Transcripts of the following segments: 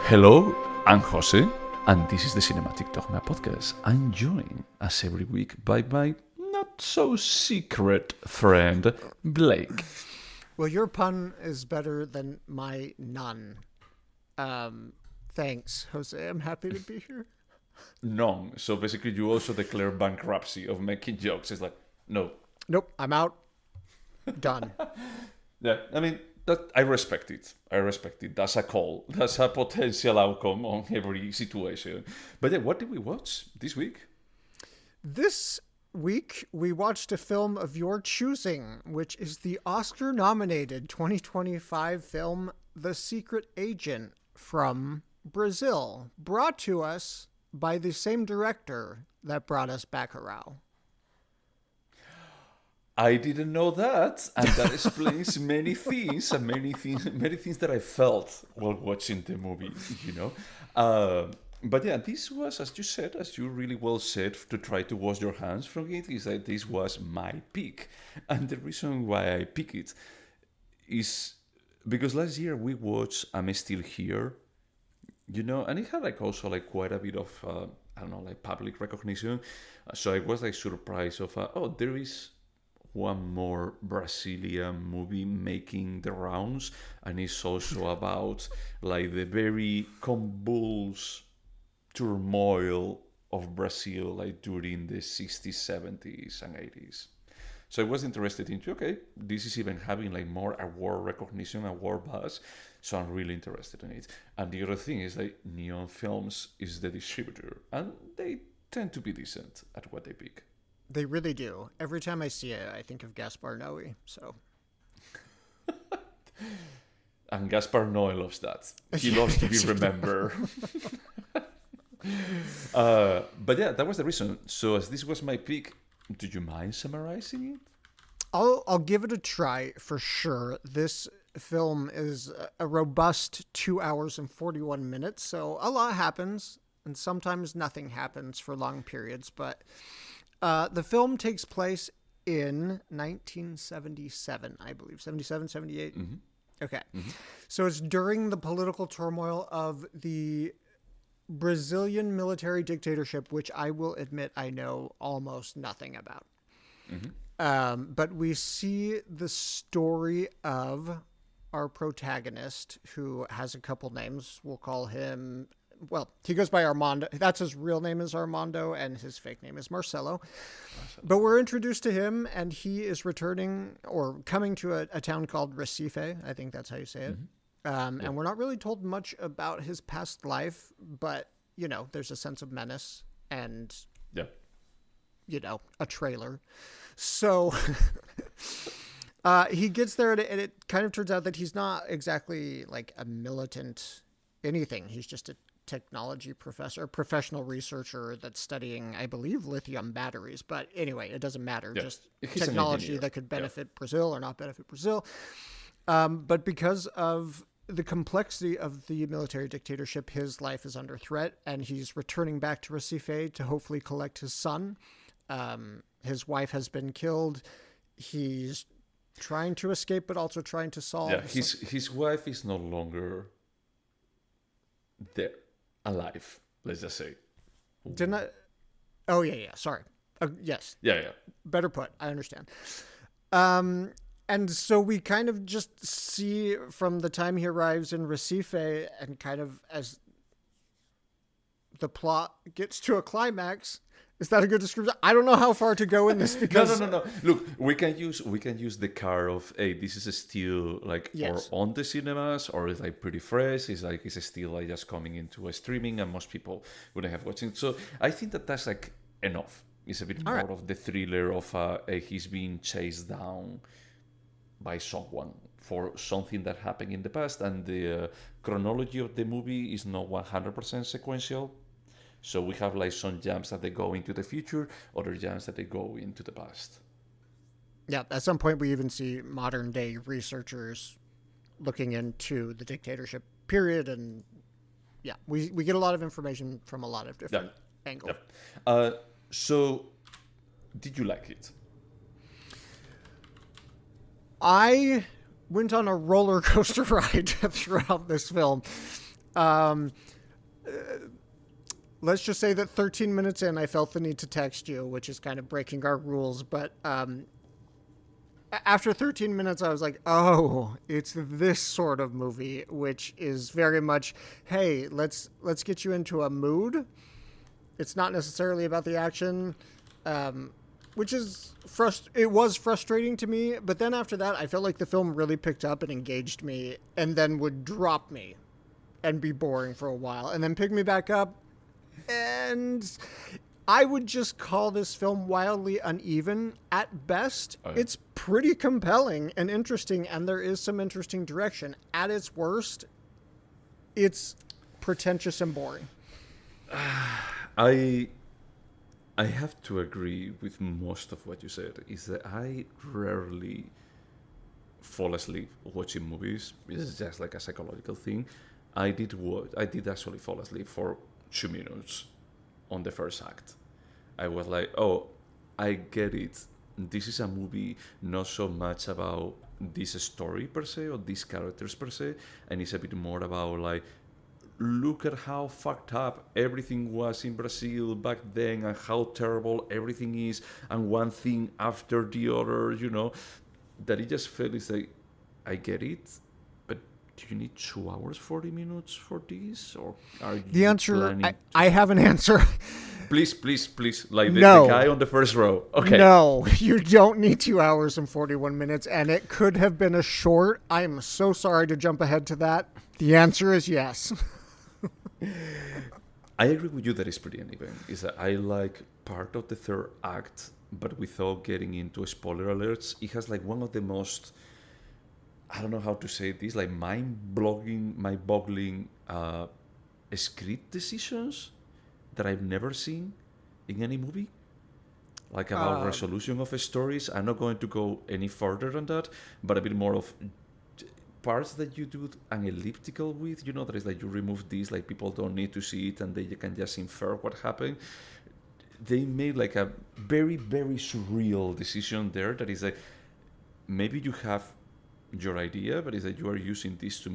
Hello, I'm Jose, and this is the Cinematic Dogma podcast. I'm joined, as every week, by my not-so-secret friend, Blake. Well, your pun is better than my none. Thanks, Jose. I'm happy to be here. None. So basically, you also declare bankruptcy of making jokes. It's like, no. Nope, I'm out. Done. Yeah, I mean, I respect it. That's a call. That's a potential outcome on every situation. But yeah, what did we watch this week? This week, we watched a film of your choosing, which is the Oscar-nominated 2025 film The Secret Agent from Brazil, brought to us by the same director that brought us Bacurau. I didn't know that, and that explains many things that I felt while watching the movie. But yeah, this was, as you really well said, to try to wash your hands from it, is that this was my pick, and the reason why I pick it is because last year we watched "I'm Still Here," and it had also quite a bit of public recognition. So I was surprised of there is one more Brazilian movie making the rounds, and it's also about the very convulsed turmoil of Brazil during the 60s, 70s, and 80s. So I was interested into, okay, this is even having more award recognition, award buzz, so I'm really interested in it. And the other thing is Neon Films is the distributor, and they tend to be decent at what they pick. They really do. Every time I see it, I think of Gaspar Noé. So, and Gaspar Noé loves that. He loves to be remembered. But yeah, that was the reason. So as this was my pick, do you mind summarizing it? I'll give it a try for sure. This film is a robust 2 hours and 41 minutes. So a lot happens, and sometimes nothing happens for long periods, but the film takes place in 1977, I believe. 77, 78? Mm-hmm. Okay. Mm-hmm. So it's during the political turmoil of the Brazilian military dictatorship, which I will admit I know almost nothing about. Mm-hmm. But we see the story of our protagonist, who has a couple names. We'll call him... Well, he goes by Armando. That's his real name is Armando, and his fake name is Marcelo. But we're introduced to him, and he is returning or coming to a town called Recife. I think that's how you say it. Mm-hmm. And we're not really told much about his past life, but, there's a sense of menace and, a trailer. So he gets there, and it kind of turns out that he's not exactly a militant anything. He's just a technology professional researcher that's studying, I believe, lithium batteries. But anyway, it doesn't matter. Yeah. Just he's technology that could benefit Brazil or not benefit Brazil. But because of the complexity of the military dictatorship, his life is under threat, and he's returning back to Recife to hopefully collect his son. His wife has been killed. He's trying to escape, but also trying to solve. Yeah, his wife is no longer there, alive, let's just say. Didn't I? Oh, yeah. Sorry. Yes. Yeah. Better put. I understand. And so we kind of just see from the time he arrives in Recife and kind of as the plot gets to a climax. Is that a good description? I don't know how far to go in this because no. Look, we can use the card of, hey, this is still yes. or on the cinemas, or it's pretty fresh. It's still just coming into a streaming, and most people wouldn't have watched it. So I think that's enough. It's a bit more of the thriller of he's being chased down by someone for something that happened in the past, and the chronology of the movie is not 100% sequential. So we have some jumps that they go into the future, other jumps that they go into the past. Yeah, at some point we even see modern day researchers looking into the dictatorship period, and we get a lot of information from a lot of different angles. Yeah. So, did you like it? I went on a roller coaster ride throughout this film. Let's just say that 13 minutes in, I felt the need to text you, which is kind of breaking our rules. But after 13 minutes, I was like, oh, it's this sort of movie, which is very much, hey, let's get you into a mood. It's not necessarily about the action, which is it was frustrating to me. But then after that, I felt like the film really picked up and engaged me, and then would drop me and be boring for a while, and then pick me back up. And I would just call this film wildly uneven. At best, it's pretty compelling and interesting, and there is some interesting direction. At its worst, it's pretentious and boring. I have to agree with most of what you said. Is that I rarely fall asleep watching movies. It's just like a psychological thing. I did actually fall asleep for 2 minutes on the first act. I was like, oh, I get it. This is a movie not so much about this story per se or these characters per se, and it's a bit more about like, look at how fucked up everything was in Brazil back then and how terrible everything is, and one thing after the other, that it just felt like, I get it, but do you need 2 hours, 40 minutes for this? Or are you the answer, I have an answer. Please, like the guy on the first row. Okay. No, you don't need 2 hours and 41 minutes, and it could have been a short. I'm so sorry to jump ahead to that. The answer is yes. I agree with you that it's pretty uneven. Is that I like part of the third act, but without getting into spoiler alerts, it has like one of the most, I don't know how to say this, like mind-boggling script decisions that I've never seen in any movie. Like about resolution of stories. I'm not going to go any further than that, but a bit more of parts that you do an elliptical with, that is like you remove this, like people don't need to see it and they can just infer what happened. They made like a very, very surreal decision there that is like, maybe you have your idea, but it's that you are using this to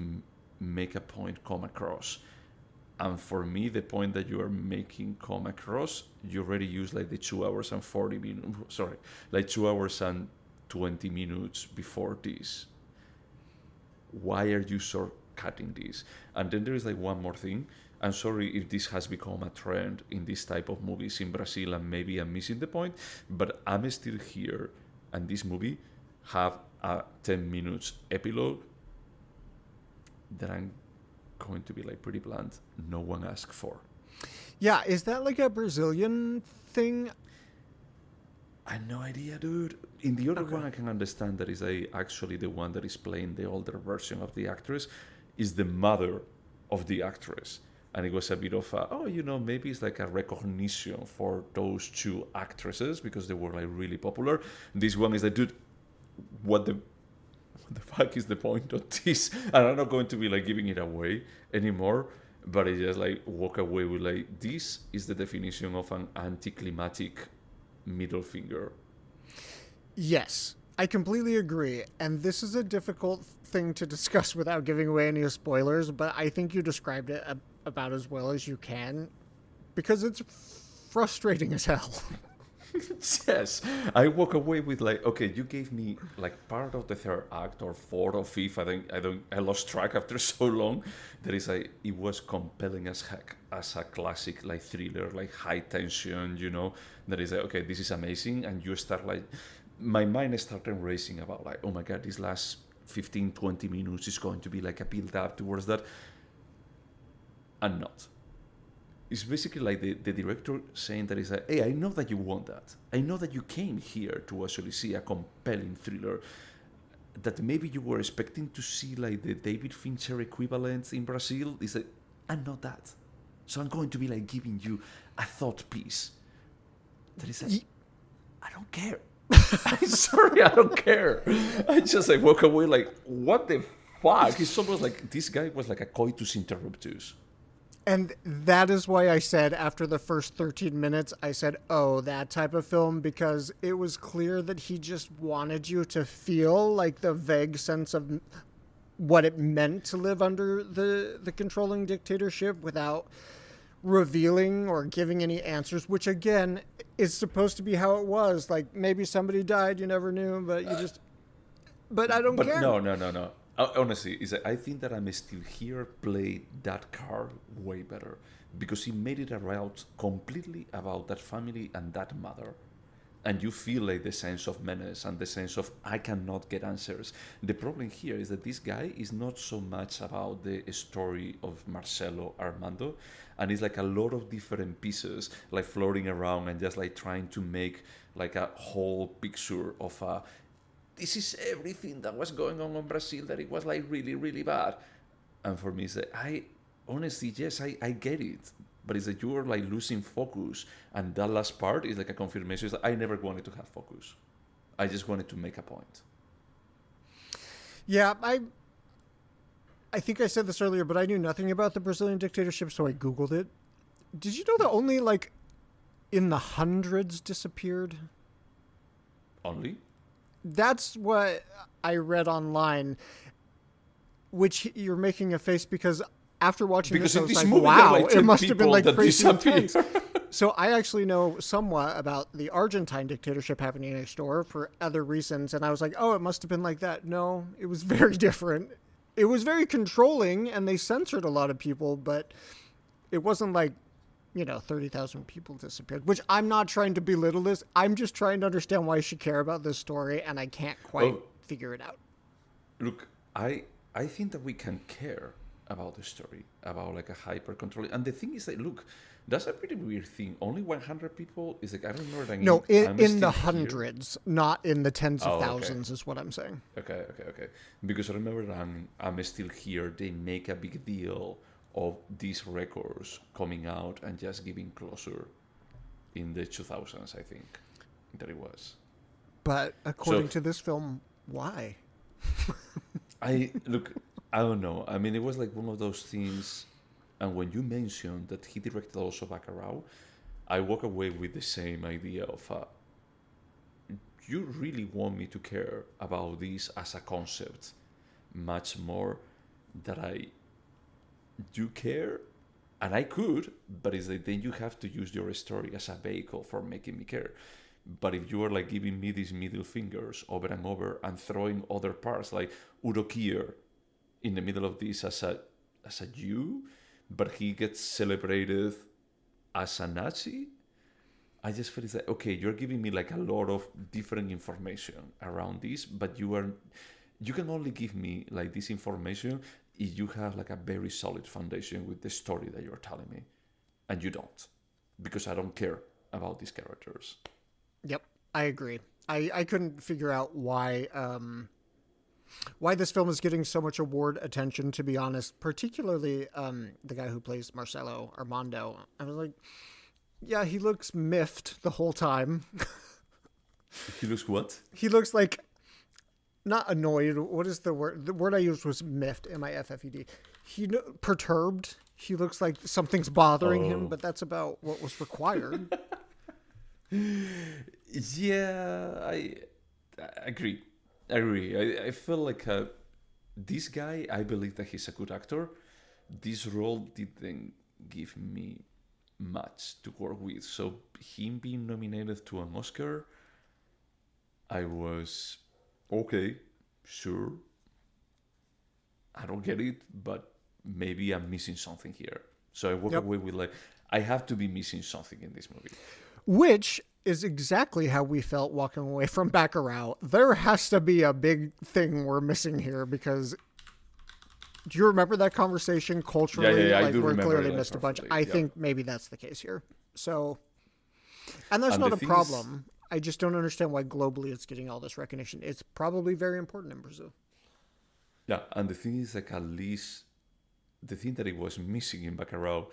make a point come across. And for me, the point that you are making come across, you already use like the 2 hours and 40 minutes, like 2 hours and 20 minutes before this. Why are you shortcutting this? And then there is like one more thing. I'm sorry if this has become a trend in this type of movies in Brazil, and maybe I'm missing the point, but I'm still here, and this movie have a 10 minutes epilogue that I'm going to be like pretty blunt, no one asked for. Yeah, is that like a Brazilian thing? I have no idea, dude. In the other one, I can understand that is actually the one that is playing the older version of the actress is the mother of the actress. And it was a bit of maybe it's like a recognition for those two actresses because they were like really popular. This one is like, dude, what the fuck is the point of this? And I'm not going to be like giving it away anymore, but I just like walk away with like, this is the definition of an anticlimactic middle finger. Yes, I completely agree. And this is a difficult thing to discuss without giving away any spoilers, but I think you described it about as well as you can because it's frustrating as hell. Yes, I walk away with like, okay, you gave me like part of the third act or fourth or fifth. I lost track after so long. That is like, it was compelling as heck, as a classic like thriller, like high tension. That is like, okay, this is amazing, and you start like, my mind started racing about like, oh my god, this last 15-20 minutes is going to be like a build up towards that, and not. It's basically like the director saying that is like, hey, I know that you want that. I know that you came here to actually see a compelling thriller that maybe you were expecting to see like the David Fincher equivalent in Brazil. It's like, I'm not that. So I'm going to be like giving you a thought piece. That is like, I don't care. I'm sorry, I don't care. I just like walk away like, what the fuck? It's almost like this guy was like a coitus interruptus. And that is why I said after the first 13 minutes, I said, oh, that type of film, because it was clear that he just wanted you to feel like the vague sense of what it meant to live under the controlling dictatorship without revealing or giving any answers, which again is supposed to be how it was. Like maybe somebody died, you never knew, but you just. But I don't But care. no. Honestly, is that I think that I'm still here played that card way better because he made it about completely about that family and that mother. And you feel like the sense of menace and the sense of I cannot get answers. The problem here is that this guy is not so much about the story of Marcelo Armando, and it's like a lot of different pieces like floating around and just like trying to make like a whole picture of a this is everything that was going on in Brazil that it was like really really bad. And for me, it's like, I honestly, yes, I get it. But it's that you are like losing focus. And that last part is like a confirmation. Is that I never wanted to have focus. I just wanted to make a point. Yeah, I think I said this earlier, but I knew nothing about the Brazilian dictatorship, so I Googled it. Did you know that only like in the hundreds disappeared? Only? That's what I read online, which you're making a face because after watching Because this, I in was this like, movie, wow, there are like it 10 must have been people like that crazy disappear. intense. So I actually know somewhat about the Argentine dictatorship happening next door for other reasons. And I was like, oh, it must have been like that. No, it was very different. It was very controlling and they censored a lot of people, but it wasn't like, 30,000 people disappeared, which I'm not trying to belittle this. I'm just trying to understand why you should care about this story. And I can't quite figure it out. Look, I think that we can care about the story, about like a hyper control. And the thing is that, look, that's a pretty weird thing. Only 100 people is like, I don't know. No, in the here. hundreds, not in the tens of okay. thousands is what I'm saying. Okay. Because I remember I'm still here. They make a big deal of these records coming out and just giving closure in the 2000s, I think, that it was. But according to this film, why? I don't know. I mean, it was like one of those things. And when you mentioned that he directed also Bacurau, I walk away with the same idea of, you really want me to care about this as a concept much more that I do care. And I could, but it's like then you have to use your story as a vehicle for making me care. But if you are like giving me these middle fingers over and over and throwing other parts like Udo Kier in the middle of this as a Jew, but he gets celebrated as a Nazi, I just feel it's like, okay, you're giving me like a lot of different information around this, but you can only give me like this information if you have like a very solid foundation with the story that you're telling me. And you don't, because I don't care about these characters. Yep, I agree. I couldn't figure out why this film is getting so much award attention, to be honest, particularly the guy who plays Marcelo Armando. I was like, yeah, he looks miffed the whole time. He looks what? He looks like, not annoyed. What is the word? The word I used was miffed, M-I-F-F-E-D. Perturbed. He looks like something's bothering him, but that's about what was required. Yeah, I agree. I feel like this guy, I believe that he's a good actor. This role didn't give me much to work with. So him being nominated to an Oscar, I was, okay, sure. I don't get it, but maybe I'm missing something here. So I walk away with like, I have to be missing something in this movie. Which is exactly how we felt walking away from Bacurau. There has to be a big thing we're missing here because do you remember that conversation culturally? Yeah, I like do we're remember clearly that missed a bunch. perfectly, I think maybe that's the case here. So, and that's And not the a thing problem. I just don't understand why globally it's getting all this recognition. It's probably very important in Brazil. Yeah, and the thing is, like, at least the thing that it was missing in Bacurau,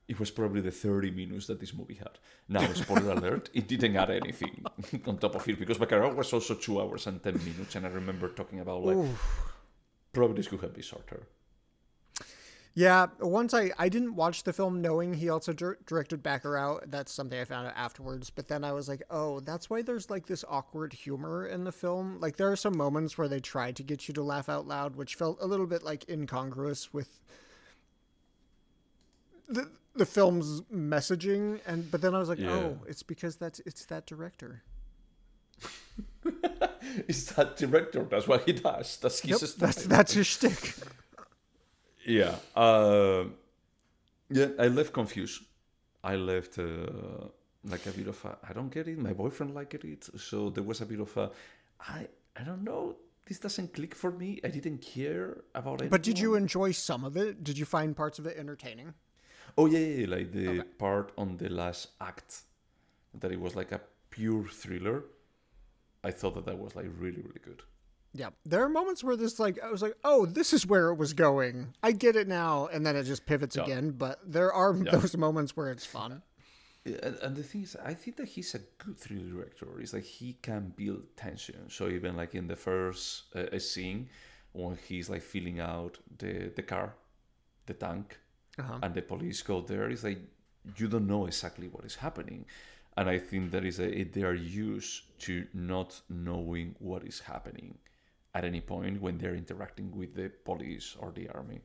it was probably the 30 minutes that this movie had. Now, spoiler alert, it didn't add anything on top of it, because Bacurau was also 2 hours and 10 minutes, and I remember talking about, like, probably this could have been shorter. Yeah, once I didn't watch the film knowing he also directed Baccarat. That's something I found out afterwards. But then I was like, oh, that's why there's like this awkward humor in the film. Like there are some moments where they tried to get you to laugh out loud, which felt a little bit like incongruous with the film's messaging. And but then I was like, Yeah. oh, it's because it's that director. Is that director? That's what he does. That's his style. That's his shtick. Yeah. Yeah, I left confused. I left like a bit of a, I don't get it. My boyfriend liked it. So there was a bit of a, I don't know. This doesn't click for me. I didn't care about it. But did you enjoy some of it? Did you find parts of it entertaining? Oh, yeah, like the part on the last act, that it was like a pure thriller. I thought that was like really, really good. Yeah, there are moments where this like I was like, oh, this is where it was going. I get it now, and then it just pivots again. But there are those moments where it's fun. And the thing is, I think that he's a good thriller director. It's like he can build tension. So even like in the first scene, when he's like filling out the car, the tank, and the police go there, it's like you don't know exactly what is happening. And I think that they are used to not knowing what is happening at any point when they're interacting with the police or the army.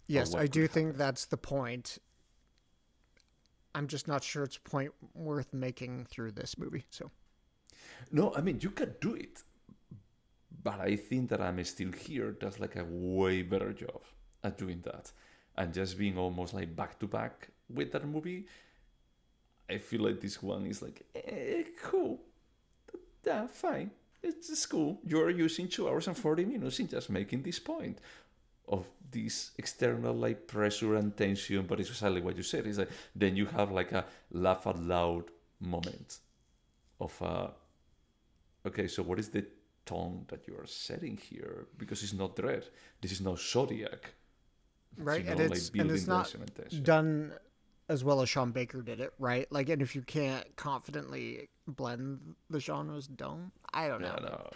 Yes, I do think that's the point. I'm just not sure it's a point worth making through this movie. So, no, I mean, you can do it. But I think that I'm Still Here does like a way better job at doing that. And just being almost like back to back with that movie, I feel like this one is like, cool. Yeah, fine. It's just cool. You're using 2 hours and 40 minutes in just making this point of this external like pressure and tension, but it's exactly what you said. Is that then you have like a laugh out loud moment of okay, so what is the tone that you are setting here? Because it's not Dread. This is not Zodiac. right, You and know, it's like building not tension and tension. done as well as Sean Baker did it, right? Like, and if you can't confidently blend the genres, don't. I don't know. No.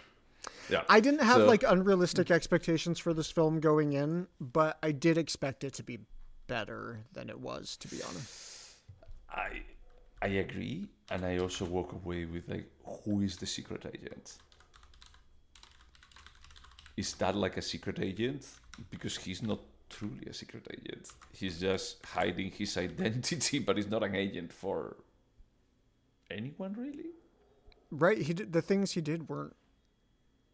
Yeah. I didn't have like unrealistic expectations for this film going in, but I did expect it to be better than it was, to be honest. I agree, and I also walk away with like, who is the secret agent? Is that like a secret agent? Because he's not truly a secret agent. He's just hiding his identity, but he's not an agent for anyone really. Right? He did the things he did weren't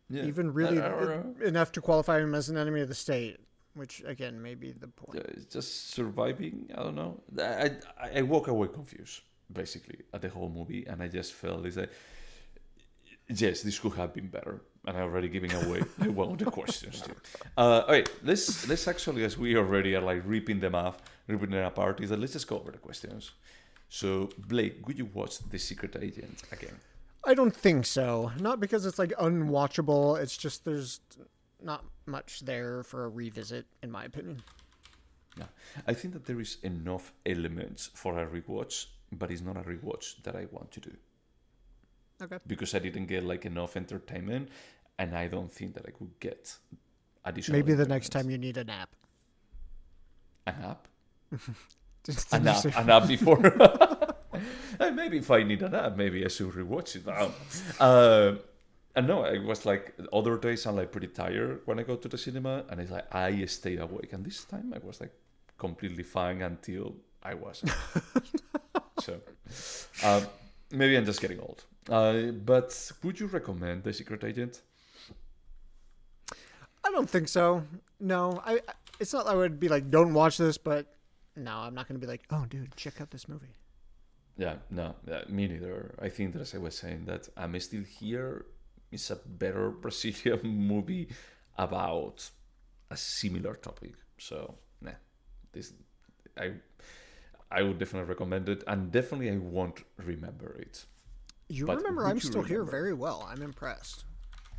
even really I don't know. enough to qualify him as an enemy of the state, which again may be the point. It's just surviving. I don't know. I walk away confused basically at the whole movie, and I just felt it's like, yes, this could have been better, and I'm already giving away one of the questions too. Okay, let's actually, as we already are like ripping them apart, is that let's just go over the questions. So Blake, would you watch The Secret Agent again? I don't think so. Not because it's like unwatchable. It's just there's not much there for a revisit, in my opinion. Yeah, I think that there is enough elements for a rewatch, but it's not a rewatch that I want to do. Okay. Because I didn't get like enough entertainment, and I don't think that I could get additional. Maybe the next time you need a nap. A nap? Just A nap, a nap before. Maybe if I need a nap, maybe I should rewatch it. And no, I was like, other days I'm like pretty tired when I go to the cinema, and it's like I stay awake. And this time I was like completely fine until I wasn't. So maybe I'm just getting old. But would you recommend The Secret Agent? I don't think so. No, it's not like I would be like, don't watch this, but no, I'm not going to be like, oh, dude, check out this movie. Yeah, no, me neither. I think that, as I was saying, that I'm Still Here is a better Brazilian movie about a similar topic. So, I would definitely recommend it, and definitely I won't remember it. But remember I'm Still Here very well. I'm impressed.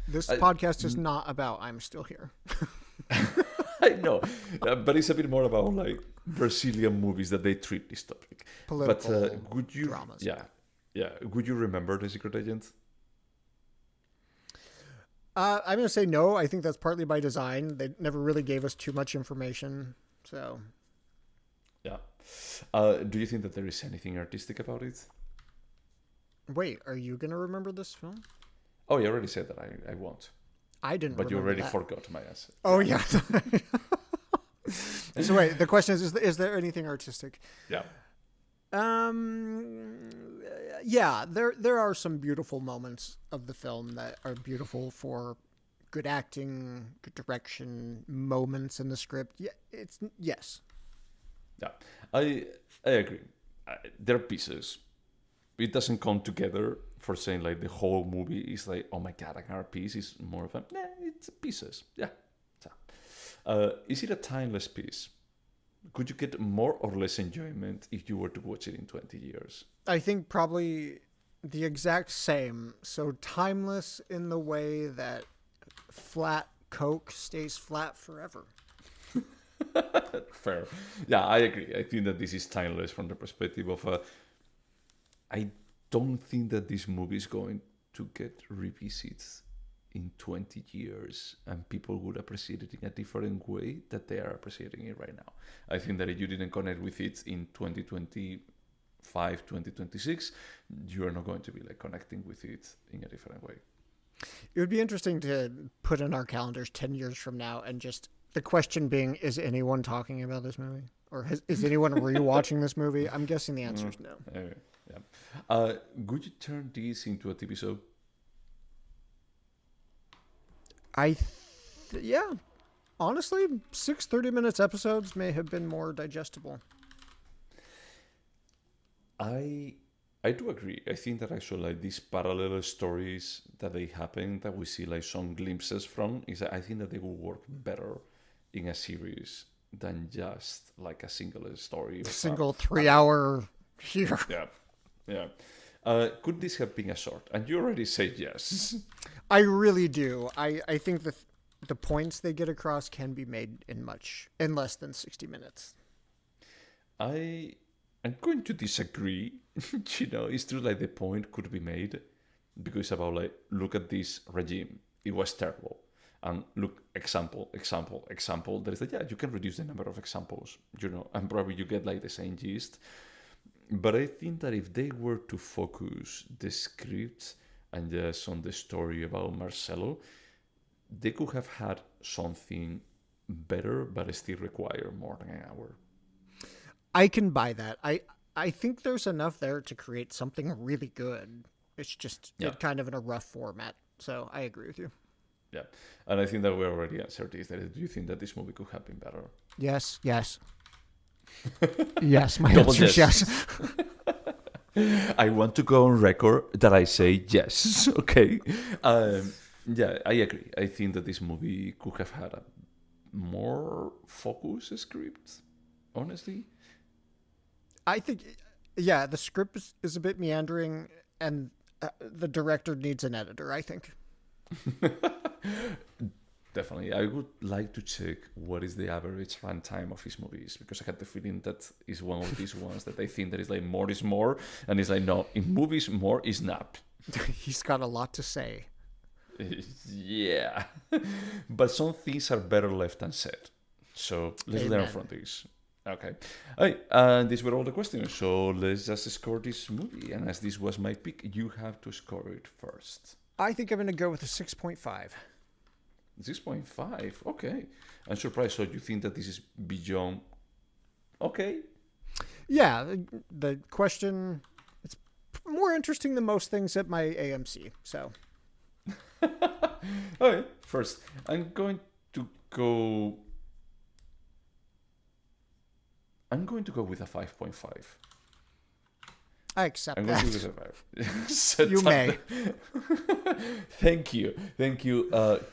This podcast is not about I'm Still Here. I know, but it's a bit more about like Brazilian movies that they treat this topic. Political but would you, dramas. Yeah. Would you remember The Secret Agent? I'm going to say no. I think that's partly by design. They never really gave us too much information. So, Yeah. Do you think that there is anything artistic about it? wait, are you going to remember this film? Oh, you already said that I won't. I didn't But you remember already that. forgot my answer. Oh, yeah. So, wait, the question is there anything artistic? Yeah. Yeah, there are some beautiful moments of the film that are beautiful for good acting, good direction, moments in the script. Yeah, yes. Yeah. I agree. They're pieces. It doesn't come together for saying like the whole movie is like, oh my god, an art piece. Is more of a, it's pieces. Yeah. So, is it a timeless piece? Could you get more or less enjoyment if you were to watch it in 20 years? I think probably the exact same. So timeless in the way that flat Coke stays flat forever. Fair. Yeah, I agree. I think that this is timeless from the perspective of I don't think that this movie is going to get revisits in 20 years and people would appreciate it in a different way that they are appreciating it right now. I think that if you didn't connect with it in 2025, 2026, you are not going to be like connecting with it in a different way. It would be interesting to put in our calendars 10 years from now and just the question being, is anyone talking about this movie? Or is anyone rewatching this movie? I'm guessing the answer is no. Yeah. Would you turn this into a TV show? Yeah. Honestly, 6 30-minute episodes may have been more digestible. I do agree. I think that actually like these parallel stories that they happen that we see like some glimpses from is I think that they will work better in a series than just like a single story. Single 3-hour here. Yeah. Could this have been a short? And you already said yes. I really do. I think the points they get across can be made in less than 60 minutes. I'm going to disagree. It's true like the point could be made because about like, look at this regime. It was terrible. And look, example. There is like, yeah, you can reduce the number of examples, and probably you get like the same gist. But I think that if they were to focus the script and just on the story about Marcelo, they could have had something better, but still require more than an hour. I can buy that. I think there's enough there to create something really good. It's just kind of in a rough format. So I agree with you. Yeah. And I think that we already answered this. Do you think that this movie could have been better? Yes. Yes, my answer is yes. I want to go on record that I say yes. Okay. Yeah, I agree. I think that this movie could have had a more focused script, honestly. I think, yeah, the script is a bit meandering, and the director needs an editor, I think. Definitely. I would like to check what is the average runtime of his movies, because I had the feeling that is one of these ones that I think that is like more is more, and it's like, no, in movies, more is not. He's got a lot to say. Yeah. But some things are better left unsaid. So let's learn from this. Okay. All right. And these were all the questions. So let's just score this movie. And as this was my pick, you have to score it first. I think I'm going to go with a 6.5. 6.5. Okay. I'm surprised. So you think that this is beyond... Okay. Yeah. The question, it's more interesting than most things at my AMC. So... Okay. First, I'm going to go with a 5.5. I accept that. Going to go with a 5. You may. Thank you,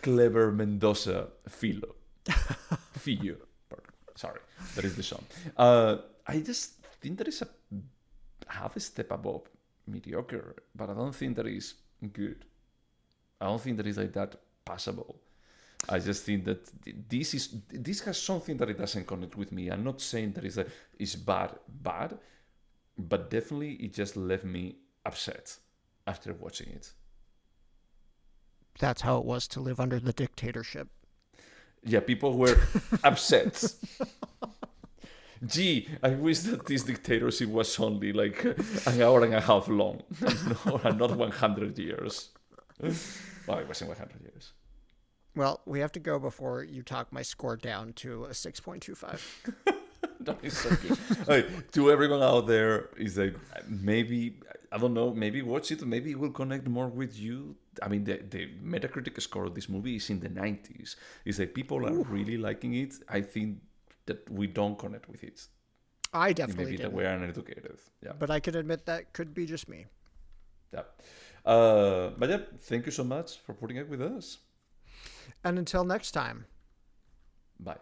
Kleber Mendonça Filho. Filho. Sorry, that is the song. I just think that is a half a step above mediocre, but I don't think that is good. I don't think that is like that passable. I just think that this has something that it doesn't connect with me. I'm not saying that it's bad, but definitely it just left me upset after watching it. That's how it was to live under the dictatorship. Yeah, people were upset. Gee, I wish that this dictatorship was only like an hour and a half long, and not 100 years. Well, it wasn't 100 years. Well, we have to go before you talk my score down to a 6.25. That is so good. Okay, to everyone out there, is that maybe, I don't know, maybe watch it, maybe it will connect more with you. I mean, the Metacritic score of this movie is in the 90s. Is that people are really liking it. I think that we don't connect with it. I definitely Maybe that didn't. we are uneducated. Yeah. But I can admit that could be just me. Yeah. But yeah, thank you so much for putting up with us. And until next time. Bye.